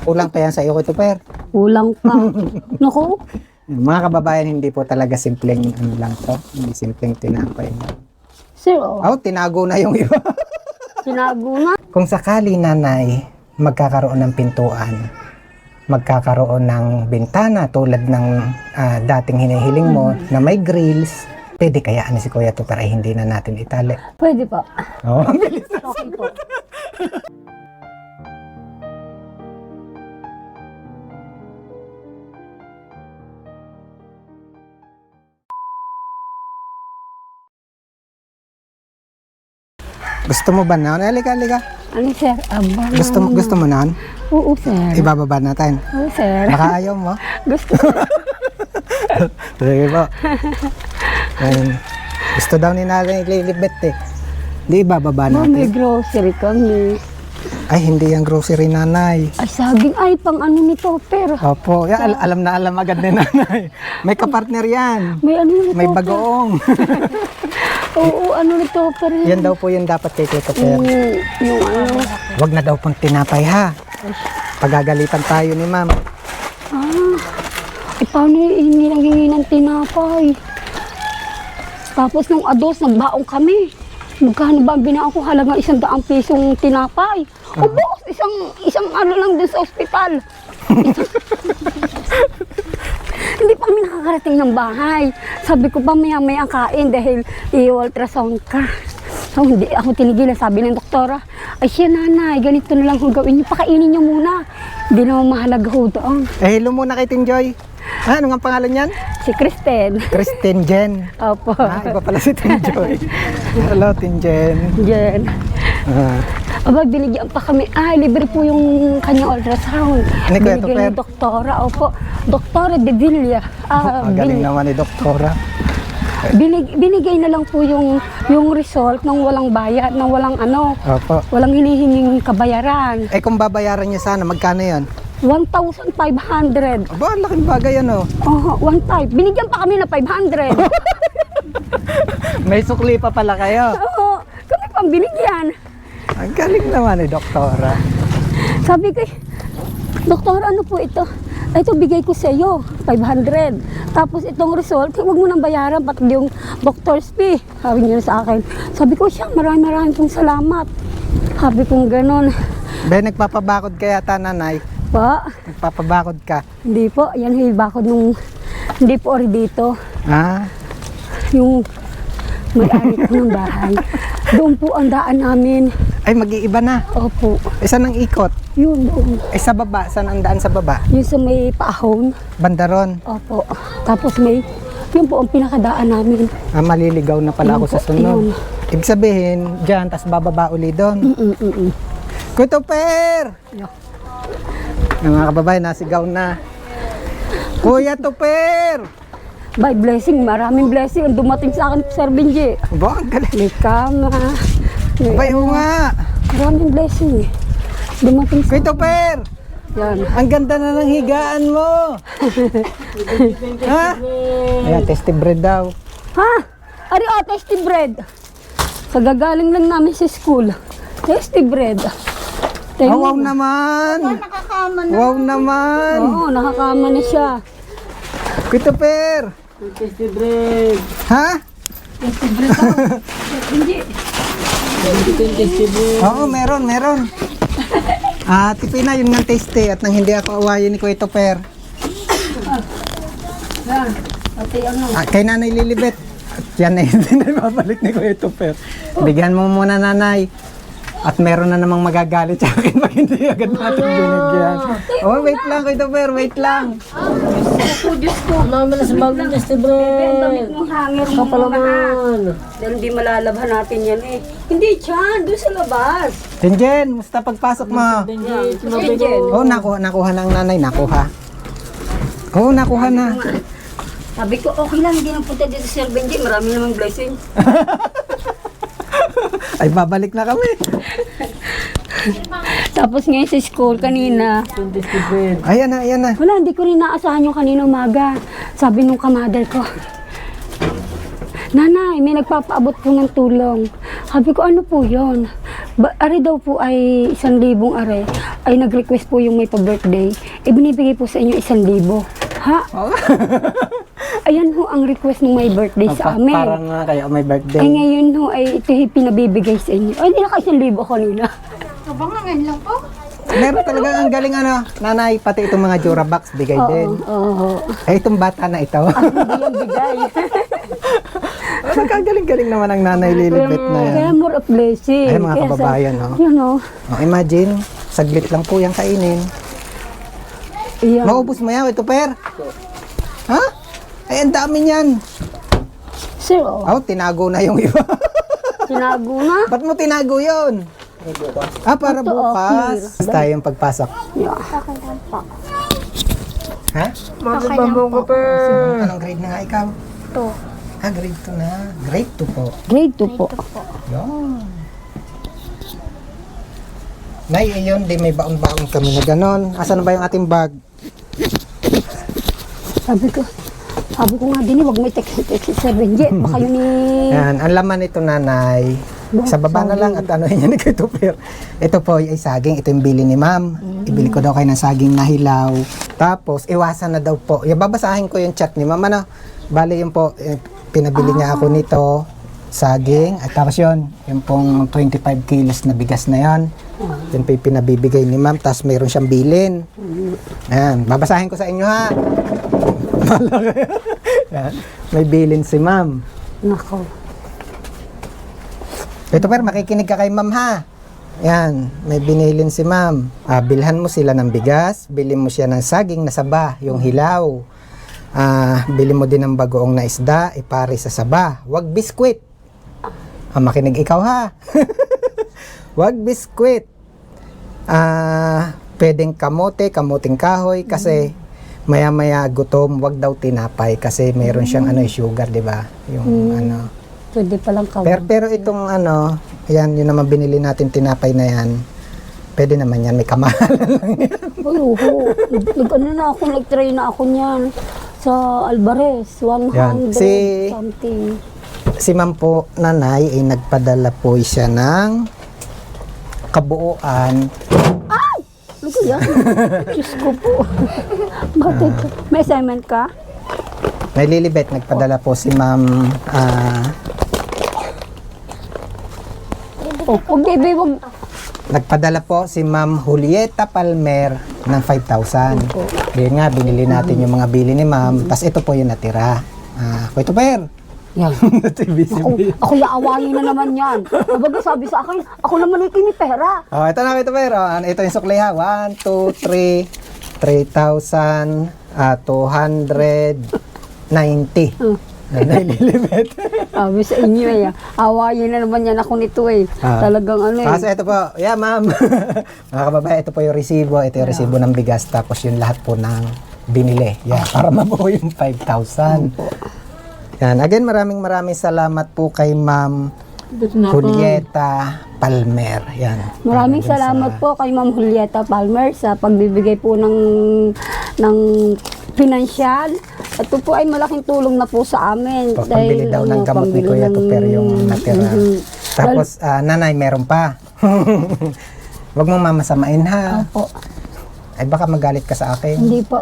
Kulang pa yan sa iyo, Kuya Tuper. Kulang pa. Naku, Mga kababayan, hindi po talaga simpleng ano lang to. Hindi simpleng tinapay. sir, Oh, tinago na yung iba. sinago na. Kung sakali, nanay, magkakaroon ng pintuan, magkakaroon ng bintana tulad ng dating hinihiling mo na may grills, pwede kaya si Kuya Tuper ay hindi na natin itali. Pwede pa. Oh, ang bilis. Okay po. Gusto mo ba na? Halika. Ano sir? Aba, Gusto mo na? Oo sir. Ibababa natin. Oo sir. Baka ayaw mo. Gusto sir. Sige po. Ayun. Gusto daw ni nanay Lilibet eh. Di ibababa May natin. grocery kami. Ay, hindi yung grocery, nanay. Ay, saging. Ay, pang ano nito, pero. Opo, alam na alam agad ni nanay. May kapartner yan. May ano nito. May bagoong. Oo, ano nito, pero. Yan daw po yung dapat kay Tito Per. Yung ano. Wag na daw pong tinapay ha. Pagagalitan tayo ni ma'am. Eh, paano hindi lang hingi ng tinapay? Tapos nung ados, nagbaong kami. Magkano ba ang binaan ko? Halagang 100 pisong tinapay. O boss, isang ano lang din sa ospital. Hindi pa kami nakakarating ng bahay. Sabi ko pa maya-maya kain dahil i-ultrasound ka. So, hindi ako tinigilan. Sabi ng doktora, ay siya nanay, ganito na lang kung gawin niyo. Pakainin niyo muna. Hindi naman mahalaga ho doon. Eh, hello muna kay Tinjoy. Ano nga pangalan niyan? Si Kristen. Kristen Jen. Opo. Iba pala si Tinjoy. Hello, Tinjen. Jen. Aba, binigyan pa kami. Libre po yung kanyang ultrasound. Ano kaya ito, Binigyan Per? ni doktora. Opo. Doktora de Villa. Magaling naman ni Doktora. Binigay na lang po yung result ng walang bayad, ng walang ano, Opo. walang hinihinging kabayaran. Eh, kung babayaran niya sana, magkano yan? 1,500. Aba, ang laking bagay ano. One time. Binigyan pa kami na 500. May sukli pa pala kayo. Oo. Kami pang binigyan. Ang galing naman ni Doktora. Sabi ko, Doktor, ano po ito? Ito, bigay ko sa iyo, 500. Tapos itong result, huwag mo nang bayaran, pati yung doctor's fee. Sabi niya sa akin. Sabi ko, siya, maraming pong salamat. Sabi kong ganon. Be, nagpapabakod ka yata, nanay. Pa, Nagpapabakod ka. hindi po, yan yung bakod nung, hindi po ori dito. Ah, Yung may-ari ko ng bahay. Doon po ang daan namin. ay mag-iiba na. Opo, Isa ng ikot. yun doon. Eh, sa baba, saan ang daan sa baba? Yun sa may paahon. Bandaron. Opo. Tapos may, yun po ang pinakadaan namin. Maliligaw na pala ako Yun sa po, sunod. yun. Ibig sabihin, dyan, tas bababa uli doon. Kuya Tuper! Yung mga kababayan, nasigaw na. Kuya Tuper! By blessing, maraming blessing ang dumating sa akin, Sir Benji. Aba, ang galing. May kama. Abay, oo nga. Maraming blessing eh. Dumating sa Kuya Tuper! yan. Ang ganda na ng higaan mo! Ha? Ayan, testy bread daw. Ha? Ari tasty bread. Kagagaling lang namin sa school. Tasty bread. Oh, wow naman! Nakakama na. Wow naman! Oo, nakakama na siya. Kuya Tuper! Tasty bread. Ha? Tasty bread daw. Benji. Tasty bread. Oo, meron. Tipina yun ng tasty at nang hindi ako awayin ni Kuya Tuper. Yan. Pati ano. Kay Nanay Lilibet. At yan na hindi na babalik ni Kuya Tuper. Bigyan mo muna, nanay. At meron na namang magagalit sa akin pag hindi agad natin binigyan. Oh, wait lang, Kuya Tuper, wait lang. Diyos ko. Mama na sa bagong tasty Bebe, ang damit bread. mong hanger mo Kapal muna. naman. Dahil hindi malalabhan natin yan eh. Hindi dyan, doon sa labas. Tinjen, musta pagpasok mo? Benji, Sige, Jen. Oh, nakuha na ang nanay, nakuha. Oh, nakuha na. Sabi ko, okay lang, hindi nang punta dito sa Sir Benji. Marami namang blessing. Ay, babalik na kami. Tapos ngayon sa school kanina, tasty bread. Ayan na. wala, hindi ko rin naasahan yung kanina umaga. Sabi nung kamadal ko, Nanay, may nagpapaabot po ng tulong. Sabi ko, ano po yon? Ari daw po ay 1,000 are. ay nag-request po yung may pa-birthday, ibinibigay po sa inyo 1,000. Ha? Ayan ho ang request ng may birthday sa amin. Parang kayo may birthday. Ay ngayon ho, ay ito yung pinabibigay sa inyo. Ay, hindi na kayo 1,000 kanina. Abang na ngayon lang po. Meron talaga ang galing nanay, pati itong mga Durabox, bigay din. Oo. Ay, itong bata na ito. Hindi yung bigay. Nagkagaling-galing naman ang nanay Lilibet na yan. Kaya more of blessing. Ay, mga Kaya kababayan, no? Yun o. Oh, imagine, saglit lang po yung kainin. Iyan. Maubos mo yan, ito per. Ha? Ay, ang dami niyan. Sir, oh. Oh, tinago na yung iba. Tinago na. Ba't mo tinago yun? Para Ito, bukas. clear. Tayo yung pagpasok. Yeah. Ha? Bakit bambong ka pa? Anong grade na nga ikaw? 2. Grade 2 na. Grade 2 po. Grade 2 po. Yun. Nay, ayun, di may baon-baon kami na ganon. Asan na ba yung ating bag? Sabi ko nga din, wag may text 7 jet. Baka yun Yan, ang laman nito nanay. Sa baba na lang at ano yun ni Christopher. Ito po ay saging. Ito yung bili ni ma'am. Ibili ko daw kayo ng saging na hilaw. Tapos, iwasan na daw po. Babasahin ko yung chat ni ma'am. Ano? Bali yun po, pinabili niya ako nito. Saging. At tapos yun, yung pong 25 kilos na bigas na yan. Yun po yung pinabibigay ni ma'am. Tapos mayroon siyang bilin. Ayan, babasahin ko sa inyo ha. Yan. May bilin si ma'am. Nako. Ito per, makikinig ka kay ma'am ha. Yan, may binilin si ma'am. Bilhan mo sila ng bigas, bilhin mo siya ng saging na saba, yung hilaw. Bili mo din ng bagoong na isda, ipare sa saba. Wag biskwit. Makinig ikaw ha. Wag biskwit. Pwedeng kamote, kamuting kahoy, kasi maya-maya gutom, wag daw tinapay kasi mayroon siyang sugar, 'di ba? Yung Pwede palang pero itong ayan, yun naman binili natin tinapay na yan. Pwede naman yan, may kamahalan lang yan. Ay, nag-try na ako niyan sa Alvarez, 100 Yan. something. Si ma'am po, nanay, ay nagpadala po siya ng kabuuan. Ano ko yan? Diyos ko po. Bakit? May assignment ka? May Lilibet, nagpadala po si ma'am, Wag. nagpadala po si ma'am Julieta Palmer ng 5,000. Yun nga, binili natin yung mga bili ni ma'am. Tapos ito po yung natira. Ito per. Yan. Ako yaawayin na naman yan. Baga sabi sa akin, ako naman ay kinipera. Ito na, ito per. Ito yung sukli ha. 1, 2, 3, 3,000, 290. Nililibet. Sabi sa inyo awayin na naman yan ako nito Talagang Kasi ito po, ma'am. Mga kababayan, ito po yung resibo. Ito yung resibo ng bigas. Tapos yung lahat po ng binili. Para mabuo yung 5,000. Yan. Again, maraming salamat po kay Ma'am Julieta Palmer. Yan. Maraming salamat po kay Ma'am Julieta Palmer sa pagbibigay po ng pinansyal. Ito po ay malaking tulong na po sa amin. Pambili daw ng gamot ni Kuya Tuper yung natira. Tapos, nanay, meron pa. Huwag mong mamasamain ha. Opo. Ay baka magalit ka sa akin. Hindi po.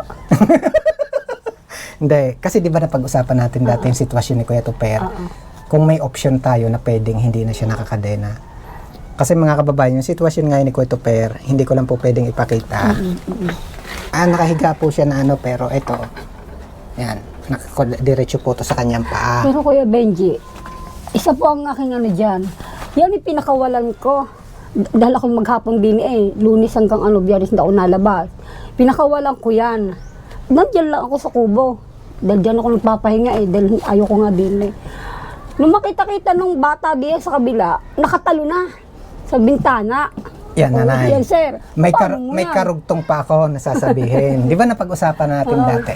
Hindi. Kasi di ba napag-usapan natin dati yung sitwasyon ni Kuya Tuper? Kung may option tayo na pwedeng hindi na siya nakakadena. Kasi mga kababayan, yung sitwasyon ngayon ni Kuya Tuper, hindi ko lang po pwedeng ipakita. Nakahiga po siya na pero ito. Yan. Diretso po to sa kanyang paa. Pero Kuya Benji, isa po ang aking dyan. Yan yung pinakawalan ko. Dahil ako maghapon din Lunes hanggang Biyernes na ako nalabas. Pinakawalan ko yan. Nandiyan lang ako sa kubo. Dahil dyan ako nagpapahinga dahil ayoko nga din Nung makita-kita nung bata diyan sa kabila, nakatalo na sa bintana. Yan, nanay. Yan, sir. May Paano may yan? karugtong pa ako na sasabihin. Di ba napag-usapan natin dati?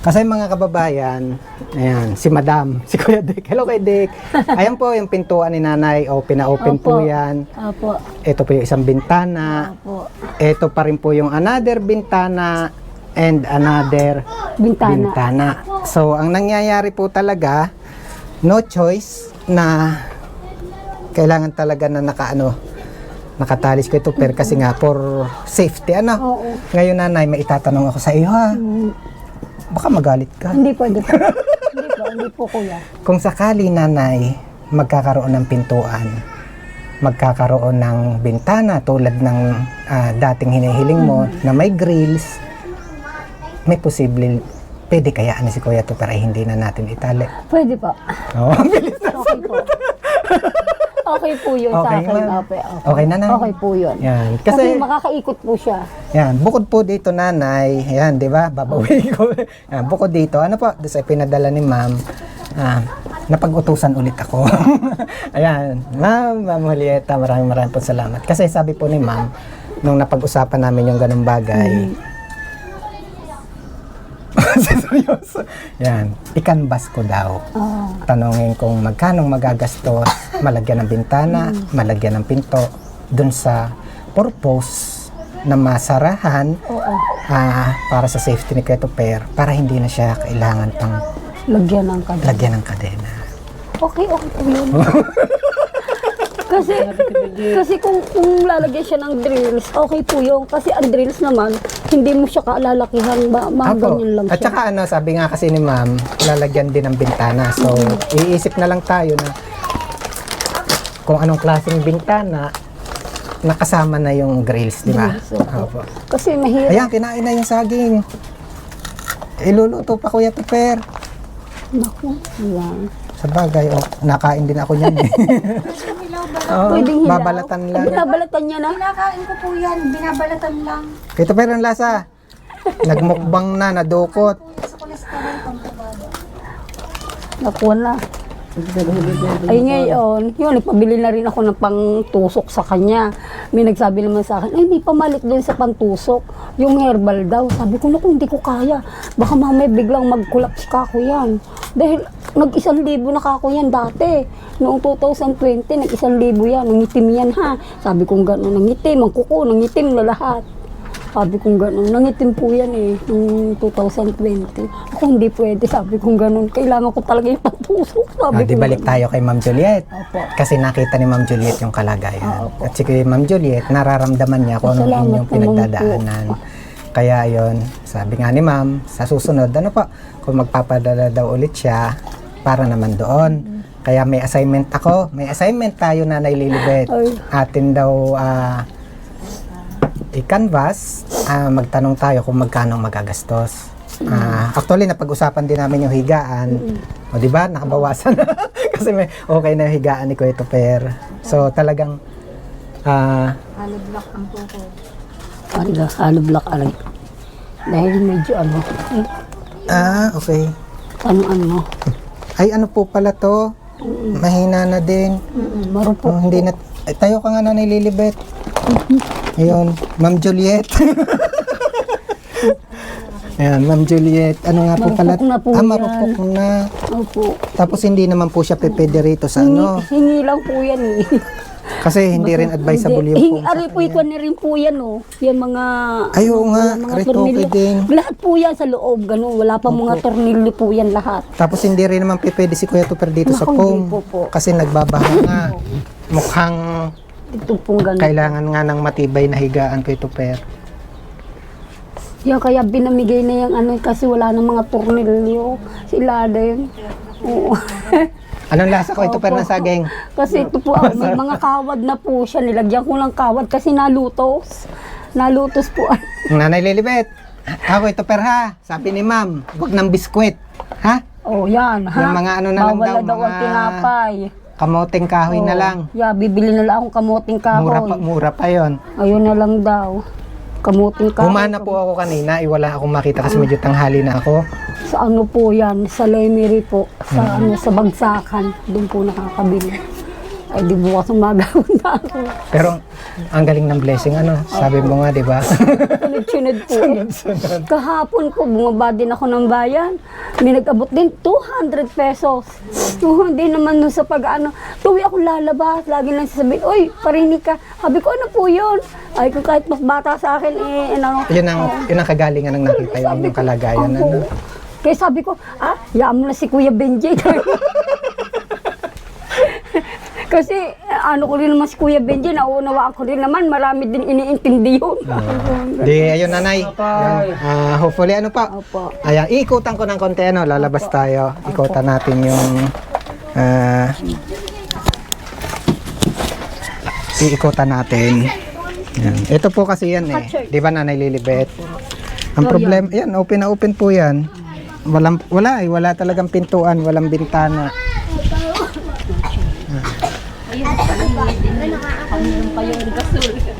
Kasi mga kababayan, ayan, si Madam, si Kuya Dick. Hello kay Dick. Ayan po yung pintuan ni nanay. Pina-open po yan. Opo. Ito po yung isang bintana. Opo. Ito pa rin po yung another bintana and another bintana. So, ang nangyayari po talaga, no choice na kailangan talaga na nakatalis ko ito per kasi nga for safety ano. Oo. Ngayon nanay, may itatanong ako sa iyo ha. Baka magalit ka. Hindi pwede po. Hindi po kuya. Kung sakali nanay, magkakaroon ng pintuan, magkakaroon ng bintana tulad ng dating hinihiling mo na may grills, may posible, pwede kaya si Kuya to pero hindi na natin itali. Pwede po. Oo, bilis na. Okay po. Okay po yun sa Okay, akin. ma'am. Okay. Okay na, Nay? Okay po yun. Yan. Kasi Kasi, makakaikot po siya. yan, bukod po dito nanay, yan, di ba? Babawi ko. Yan, bukod dito, ano po, doon sa pinadala ni ma'am, napag-utusan ulit ako. Ayan, Ma'am Julieta, maraming po salamat. Kasi sabi po ni ma'am, nung napag-usapan namin yung ganung bagay, seryoso. Yan, ikanbas ko daw. Oo. Tanungin kung magkano magagastos, malagyan ng bintana, malagyan ng pinto, dun sa purpose na masarahan Oo. para sa safety ni Kuya Per, para hindi na siya kailangan pang Lagyan ng kadena. lagyan ng kadena. Okay po yun. kasi kung lalagyan siya ng drills, okay po yun. Kasi ang drills naman, hindi mo siya kalalakihan, mga Apo. ganyan lang At siya. saka sabi nga kasi ni ma'am, lalagyan din ng bintana. So, iisip na lang tayo na kung anong klaseng bintana, nakasama na yung grills, di ba? Grills, opo. Opo. Kasi mahirap. Ayan, kinain na yung saging. Iluluto pa Kuya Per. Naku, ayan. Sa bagay, nakain din ako niyan eh. Oo, Pwedeng hilaw. babalatan lang. Binabalatan niya na. Kinakain ko po yan. Binabalatan lang. Kuya Per, ang lasa. Nagmukbang na, nadukot. Sa kolesterol, pampababa. Naku na. Ay ngayon, yun, nagpabili na rin ako ng pangtusok sa kanya. May nagsabi naman sa akin, ay hindi pa malit din sa pangtusok. Yung herbal daw. Sabi ko, naku, hindi ko kaya. Baka mamaya biglang mag-collapse ka ako yan. Dahil nag-1,000 na kako yan dati. Noong 2020, nag-1,000 yan. Nangitim yan ha. Sabi kong gano'n, nangitim, ang kuko, nangitim na lahat. Sabi kong gano'n, nangitim po yan eh, noong 2020. Ako hindi pwede, sabi kong gano'n. Kailangan ko talaga yung pagtusok. Sabi Di ko balik gano'n. tayo kay Ma'am Juliet. Opo. Kasi nakita ni Ma'am Juliet yung kalagayan. Opo. At si Ma'am Juliet, nararamdaman niya kung anong Salamat inyong naman pinagdadaanan. Kaya yon, sabi nga ni Ma'am, sa susunod, ano pa, kung magpapadala daw ulit siya, para naman doon. Kaya may assignment ako, may assignment tayo na Lilibet. Ay. Atin daw i-canvas, magtanong tayo kung magkano magagastos. Actually, napag-usapan din namin yung higaan. O, di ba? Nakabawasan na. Kasi may okay na yung higaan ni Kuya Per. So, talagang Hollow block ang kuko. Hollow block aray. Dahil medyo ano, okay. ano. Ay, ano po pala to? Mahina na din. Marupok. Hindi na, tayo ka nga na Lilibet. Ayun, Ma'am Juliet. Ayan, Ma'am Juliet. Ano nga po pala? Marupok na po yan. Marupok na. Opo. Tapos hindi naman po siya pwede rito sa ano. Hingi lang po yan eh. Kasi hindi rin advisable yung Hingi, po. aray po ikuan na rin po yan oh. Yan mga... Ay, oo nga. mga Rito okay tornilyo. din. Lahat po yan sa loob, gano'n. Wala pa mga tornilyo po yan lahat. Tapos hindi rin naman pwede si Kuya Tuper dito sa Naku, foam. hindi po. Kasi nagbabaha nga. Mukhang Ito pong gano'n. kailangan nga ng matibay na higaan Kuya Tuper. Yan kaya binamigay na yung ano kasi wala na mga tornilyo. Sila din. Oo. Anong lasa Kuya Tuper ng saging? Kasi ito po, may mga kawad na po siya. Nilagyan ko lang kawad kasi nalutos. Nalutos po. Nanay Lilibet, ako ito per ha, sabi ni ma'am, huwag ng biskwit. Ha? Oh, yan. Ha? Yung mga ano na lang Bawal daw, na daw ang mga tinapay. Kamoting kahoy na Oh, lang. Yeah, bibili na lang akong kamuting kahoy. Mura pa yon. Ayun na lang daw. Kamuting kahoy. Humana po ako kanina, wala akong makita kasi medyo tanghali na ako. Sa ano po yan? Sa Lemery po. Sa ano, sa Bagsakan. Doon po nakakabili. Ay, di bukas umagawin na ako. Pero ang galing ng blessing, ano, sabi mo nga, di ba? Sunod-sunod po. Kahapon po, bumaba din ako ng bayan. May nag-abot din 200 pesos. Hindi naman nun sa pag-ano. Tuwi ako lalabas. Lagi lang sasabihin, uy, parinig ka. Sabi ko, ano po yun? Ay, kung kahit mas bata sa akin, ano. Yun ang kagalingan ng nakita yung inyong kalagayan. Ano? Kaya sabi ko, yaan mo na si Kuya Benji. Kasi inaano ko rin naman si Kuya Benji, naunawaan ko rin naman, marami din iniintindi yun. Di, ayun nanay. Yun, hopefully ano pa. Opo. Ayan, iikutan ko ng konti ano, lalabas tayo. Ikutan natin yung iikutan natin. Yan. Ito po kasi yan eh. Di ba Nanay Lilibet? Ang problema, yan, open na open po yan. Wala talagang pintuan, walang bintana.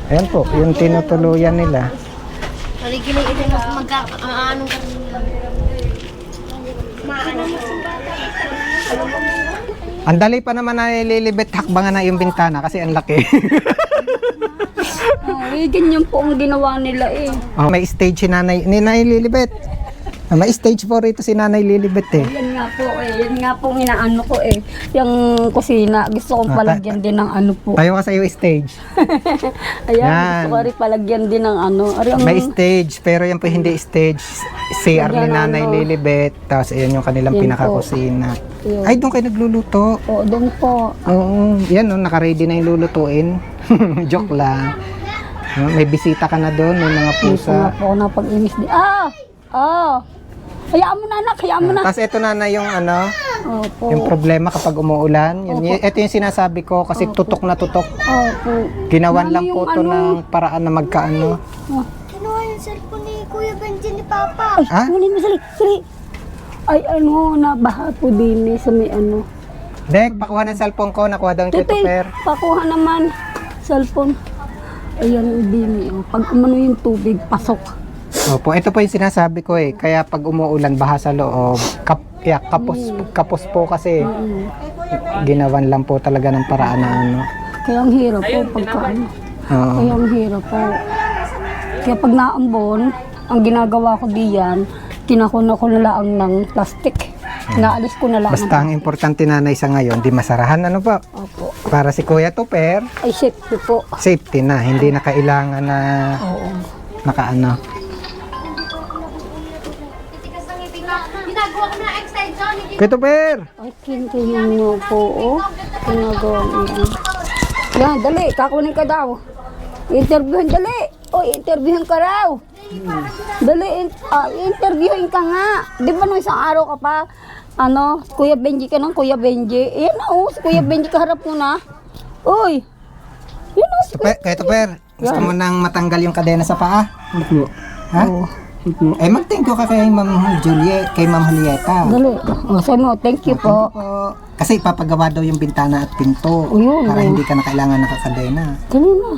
Ayan po, yung tinutuluyan nila. Ang dali pa naman na Lilibet, hakbangan na yung bintana kasi ang laki. Ganyan po ang ginawa nila eh. Oh, may stage si Nanay Lilibet. May stage po rito si Nanay Lilibet eh. Yan nga po eh, yan nga po ang inaano ko eh. Yung kusina, gusto kong palagyan din ng ano po. Tayo ka sa iyo stage. Ayan, Yan. gusto ko rin palagyan din ng ano. May stage, pero yan po hindi stage. CR ni Nanay Lilibet. Tapos ayan yung kanilang Yan pinakakusina. Yun. Ay, doon kayo nagluluto. Oo, doon po. Oo, yan oh, naka-ready na yung lulutuin. Joke lang. May bisita ka na doon, may mga Gusto nga pusa. po ako napag-inis din. Hayaan mo na anak, hayaan mo na. Tapos ito na yung ano, Opo. yung problema kapag umuulan. Ito yung sinasabi ko kasi tutok na tutok. Opo. Ginawan Lalo lang po yung to ng paraan na magkaano. Kinuha yung cellphone ni Kuya Benji ni Papa. Ay, Ha? kunin mo sali, sali. Ay, ano, nabaha po din eh, sa may ano. Dek, pakuha ng cellphone ko, nakuha daw yung Tete, Christopher. pakuha naman. Cellphone. Ayan, din eh. Pag umano yung tubig, pasok. Opo, ito po yung sinasabi ko eh. Kaya pag umuulan, baha sa loob. Kapos po kasi. Ginawan lang po talaga ng paraan na ano. Kaya ang hirap po pagka ano. Oo. Kaya ang hirap po. Kaya pag naambon, ang ginagawa ko diyan, kinakuna ko na lang ng plastic. Naalis ko na lang. Basta ang importante nanay sa ngayon, di masarahan ano pa. Opo. Para si Kuya Tupper, Ay, safety po. safety na. Hindi na kailangan na Oo. nakaano. Ginagawa ko na extension. Kuya Tupper! Ay, kintuhin mo po, oh. Ginagawa mo yan. Yan, dali. Kakunin ka daw. Interviewin, dali. O, interviewin ka raw. Dali, interviewin ka nga. Di ba nung isang araw ka pa, ano, Kuya Benji ka ng Kuya Benji. Yan na, oh. Si Kuya Benji kaharap mo na. Uy. Yan na, si Kuya. Kuya Tupper, gusto mo nang matanggal yung kadena sa paa? Opo. Ha? Oh. Opo. Eh, mag-thank you ka kay Ma'am Juliet, kay Ma'am Julieta. Dali. O, sabi mo, thank you po. Po. Kasi papagawa daw yung bintana at pinto. O, yun, Para oh. hindi ka na kailangan nakakadena. Dali na.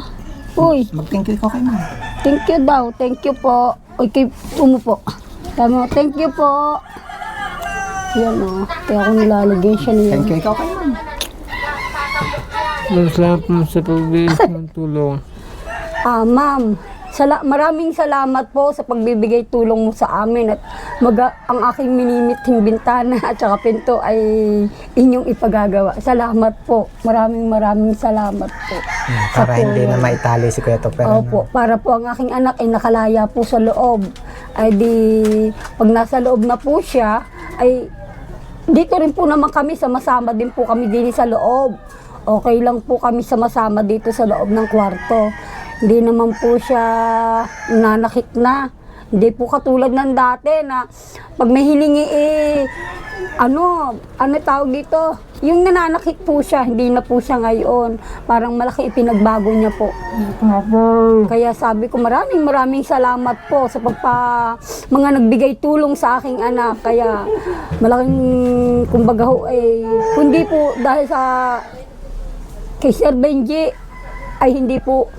Uy. Mag-thank you ikaw kay Ma'am. Thank you daw. Thank you po. Uy, kay Tumo po. Sabi mo, thank you po. Yan o. Kaya ako nilalagyan siya niya. Thank you ikaw kay Ma'am. Salamat po sa pagbibigay ng tulong. Ma'am, maraming salamat po sa pagbibigay tulong mo sa amin at ang aking minimiting bintana at saka pinto ay inyong ipagagawa. Salamat po. Maraming salamat po. Para Sa hindi tulong. na maitali si Kuya Tupper. Opo, para po ang aking anak ay nakalaya po sa loob. Ay di, pag nasa loob na po siya, ay dito rin po naman kami, sama-sama din po kami din sa loob. Okay lang po kami sama-sama dito sa loob ng kwarto. Hindi naman po siya nanakit na. Hindi po katulad ng dati na pag may hiningi ano tawag dito? Yung nananakit po siya, hindi na po siya ngayon. Parang malaki ipinagbago niya po. Kaya sabi ko maraming salamat po sa mga nagbigay tulong sa aking anak. Kaya malaking kumbaga ho kundi po dahil sa kay Sir Benji ay hindi po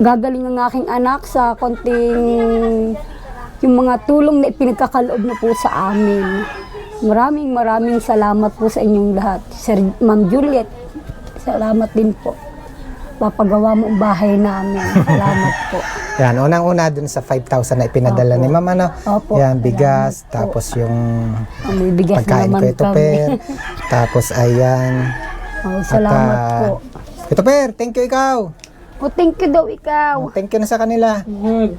gagaling ang aking anak sa konting yung mga tulong na ipinagkakaloob na po sa amin. Maraming salamat po sa inyong lahat. Sir Ma'am Juliet, salamat din po. Papagawa mo ang bahay namin. Salamat po. Yan, unang-una dun sa 5,000 na ipinadala ni Ma'am, ano? Opo, Yan, bigas, salamat po. tapos yung May bigas pagkain naman Kuya Tupper. Tapos ayan. Oh, salamat po. Kuya Tupper, thank you ikaw. Oh, thank you daw ikaw. Thank you na sa kanila. Wag.